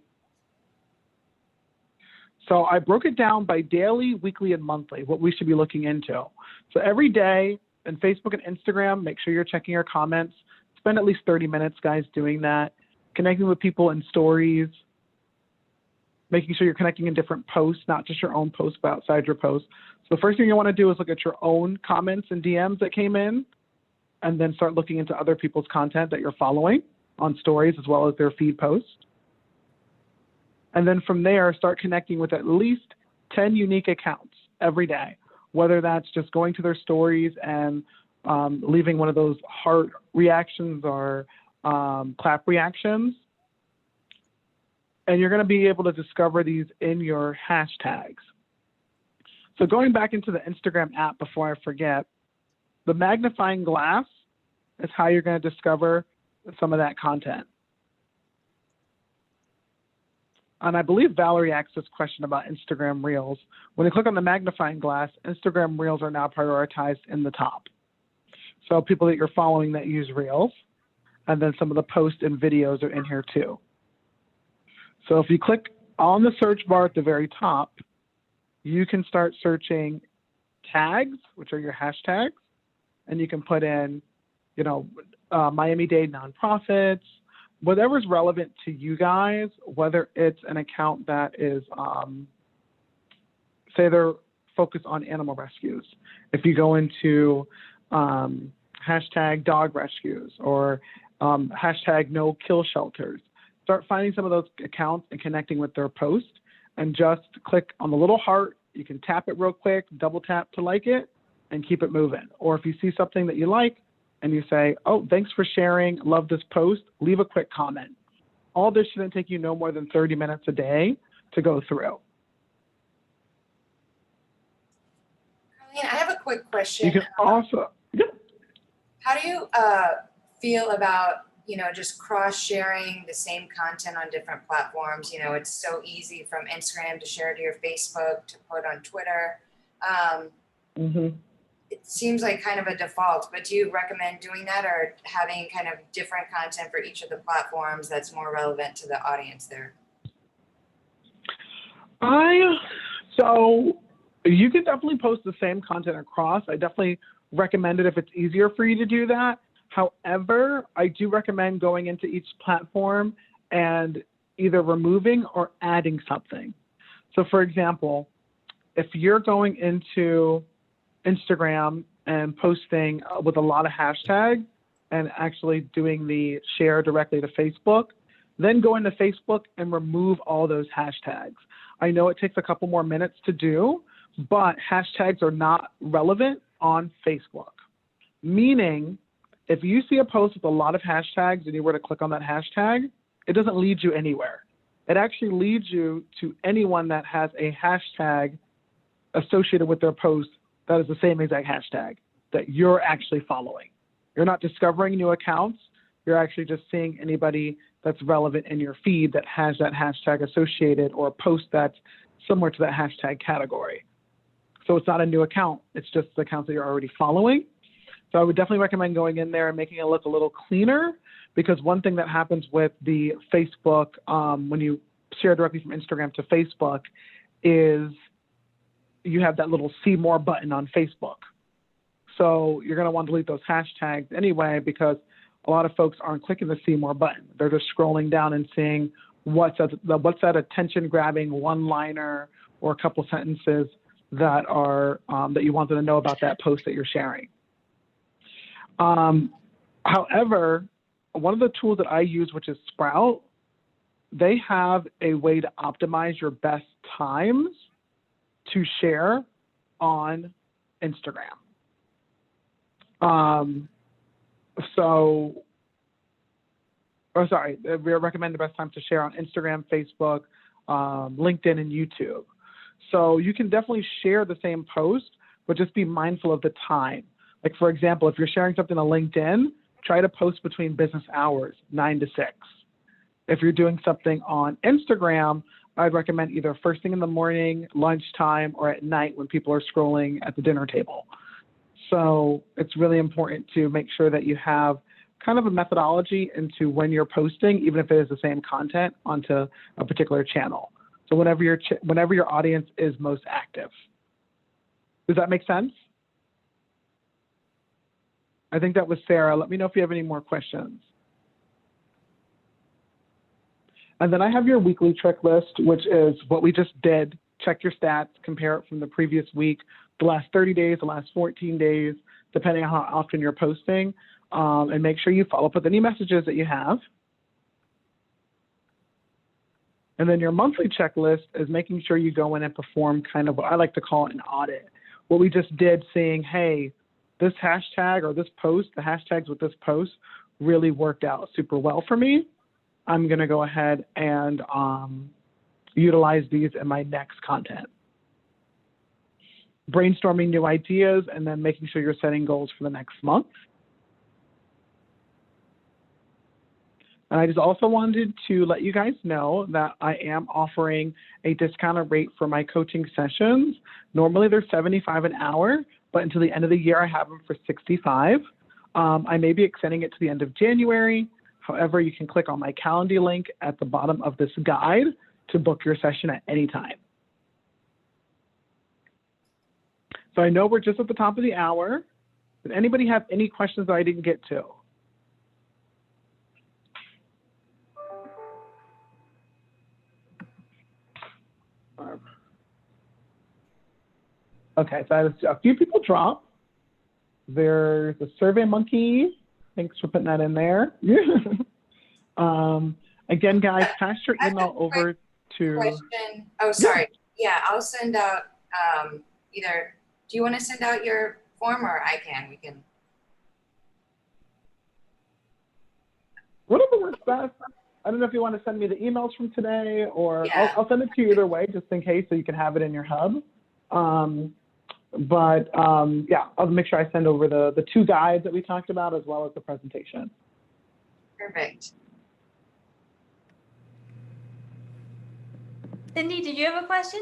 So I broke it down by daily, weekly, and monthly, what we should be looking into. So every day in Facebook and Instagram, make sure you're checking your comments. Spend at least 30 minutes, guys, doing that. Connecting with people in stories. Making sure you're connecting in different posts, not just your own posts, but outside your posts. So the first thing you want to do is look at your own comments and DMs that came in, and then start looking into other people's content that you're following on stories as well as their feed posts. And then from there, start connecting with at least 10 unique accounts every day, whether that's just going to their stories and leaving one of those heart reactions or clap reactions. And you're going to be able to discover these in your hashtags. So going back into the Instagram app before I forget, the magnifying glass is how you're going to discover some of that content. And I believe Valerie asked this question about Instagram Reels. When you click on the magnifying glass, Instagram Reels are now prioritized in the top. So people that you're following that use Reels, and then some of the posts and videos are in here too. So if you click on the search bar at the very top, you can start searching tags, which are your hashtags, and you can put in, Miami-Dade nonprofits, whatever's relevant to you guys, whether it's an account that is, say they're focused on animal rescues. If you go into hashtag dog rescues or hashtag no kill shelters, start finding some of those accounts and connecting with their post, and just click on the little heart. You can tap it real quick, double tap to like it, and keep it moving. Or if you see something that you like and you say, oh, thanks for sharing, love this post, leave a quick comment. All this shouldn't take you no more than 30 minutes a day to go through. Colleen, I have a quick question. You can also, yeah. How do you feel about just cross-sharing the same content on different platforms? It's so easy from Instagram to share to your Facebook, to put on Twitter. It seems like kind of a default, but do you recommend doing that, or having kind of different content for each of the platforms that's more relevant to the audience there? So you can definitely post the same content across. I definitely recommend it if it's easier for you to do that. However, I do recommend going into each platform and either removing or adding something. So for example, if you're going into Instagram and posting with a lot of hashtags and actually doing the share directly to Facebook, then go into Facebook and remove all those hashtags. I know it takes a couple more minutes to do, but hashtags are not relevant on Facebook. Meaning, if you see a post with a lot of hashtags and you were to click on that hashtag, it doesn't lead you anywhere. It actually leads you to anyone that has a hashtag associated with their post that is the same exact hashtag that you're actually following. You're not discovering new accounts. You're actually just seeing anybody that's relevant in your feed that has that hashtag associated or a post that's similar to that hashtag category. So it's not a new account. It's just the accounts that you're already following. So I would definitely recommend going in there and making it look a little cleaner, because one thing that happens with the Facebook, when you share directly from Instagram to Facebook, is you have that little see more button on Facebook. So you're going to want to delete those hashtags anyway, because a lot of folks aren't clicking the see more button. They're just scrolling down and seeing what's that attention grabbing one-liner or a couple sentences that are that you want them to know about that post that you're sharing. However, one of the tools that I use, which is Sprout, they have a way to optimize your best times to share on Instagram. We recommend the best time to share on Instagram, Facebook, LinkedIn, and YouTube. So you can definitely share the same post, but just be mindful of the time. Like, for example, if you're sharing something on LinkedIn, try to post between business hours, 9 to 6. If you're doing something on Instagram, I'd recommend either first thing in the morning, lunchtime, or at night when people are scrolling at the dinner table. So it's really important to make sure that you have kind of a methodology into when you're posting, even if it is the same content, onto a particular channel. So whenever your audience is most active. Does that make sense? I think that was Sarah. Let me know if you have any more questions. And then I have your weekly checklist, which is what we just did. Check your stats, compare it from the previous week, the last 30 days, the last 14 days, depending on how often you're posting, and make sure you follow up with any messages that you have. And then your monthly checklist is making sure you go in and perform kind of what I like to call an audit. What we just did, saying, hey, this hashtag or this post, the hashtags with this post really worked out super well for me. I'm going to go ahead and utilize these in my next content. Brainstorming new ideas and then making sure you're setting goals for the next month. And I just also wanted to let you guys know that I am offering a discounted rate for my coaching sessions. Normally they're $75 an hour, but until the end of the year, I have them for $65. I may be extending it to the end of January. However, you can click on my calendar link at the bottom of this guide to book your session at any time. So I know we're just at the top of the hour. Did anybody have any questions that I didn't get to? Okay, so I have a few people drop. There's a Survey Monkey. Thanks for putting that in there. Again, guys, pass your email over to. Question. Oh, sorry. Yeah, I'll send out either. Do you want to send out your form, or I can? We can. Whatever works best. I don't know if you want to send me the emails from today, or Yeah. I'll send it to you either way, just in case, so you can have it in your hub. Yeah, I'll make sure I send over the two guides that we talked about, as well as the presentation. Perfect. Cindy, did you have a question?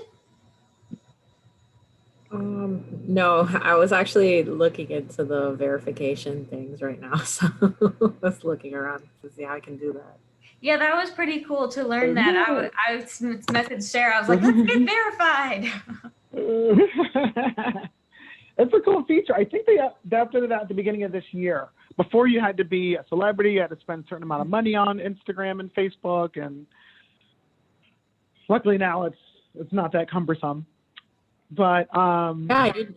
No, I was actually looking into the verification things right now. So I was looking around to see how I can do that. Yeah, that was pretty cool to learn that. I messaged Sarah. I was like, let's get verified. It's a cool feature. I think they adapted it at the beginning of this year. Before, you had to be a celebrity, you had to spend a certain amount of money on Instagram and Facebook, and luckily now it's not that cumbersome. But yeah, I did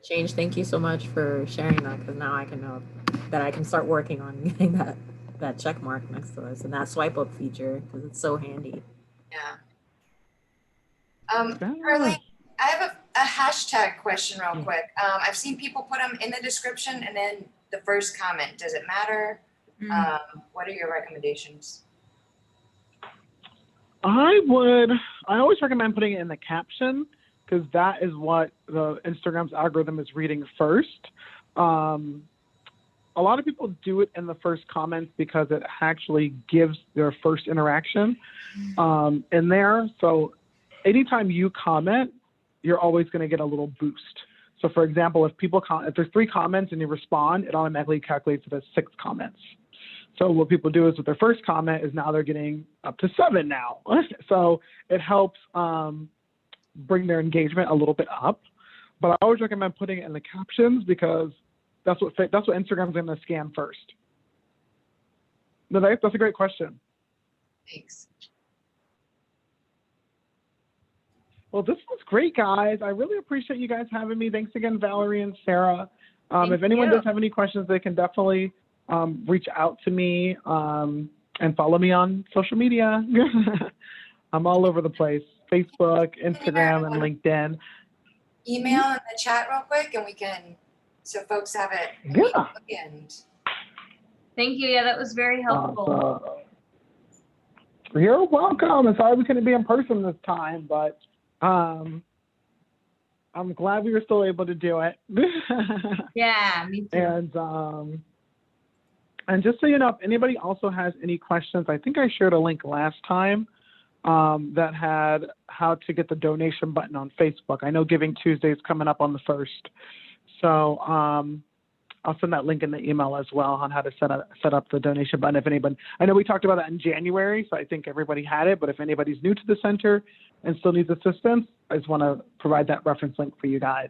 change. Thank you so much for sharing that, because now I can know that I can start working on getting that. that check mark next to us and that swipe up feature because it's so handy. Yeah. Yeah. Carlene, I have a hashtag question real quick. I've seen people put them in the description and then the first comment. Does it matter? What are your recommendations? I always recommend putting it in the caption because that is what the Instagram's algorithm is reading first. A lot of people do it in the first comments because it actually gives their first interaction in there. So anytime you comment, you're always going to get a little boost. So for example, if there's 3 comments and you respond, it automatically calculates it as 6 comments. So what people do is with their first comment is now they're getting up to 7 now. So it helps bring their engagement a little bit up. But I always recommend putting it in the captions because that's what Instagram's going to scan first. That's a great question. Thanks. Well, this was great, guys. I really appreciate you guys having me. Thanks again, Valerie and Sarah. If anyone does have any questions, they can definitely reach out to me and follow me on social media. I'm all over the place. Facebook, Instagram, and LinkedIn. Email in the chat real quick and we can, so folks have it. Yeah. And Thank you. Yeah, that was very helpful. You're welcome. I'm sorry we couldn't be in person this time, but I'm glad we were still able to do it. Yeah, me too. And just so you know, if anybody also has any questions, I think I shared a link last time that had how to get the donation button on Facebook. I know Giving Tuesday is coming up on the 1st. So I'll send that link in the email as well on how to set up the donation button. If anybody, I know we talked about that in January, so I think everybody had it, but if anybody's new to the center and still needs assistance, I just want to provide that reference link for you guys.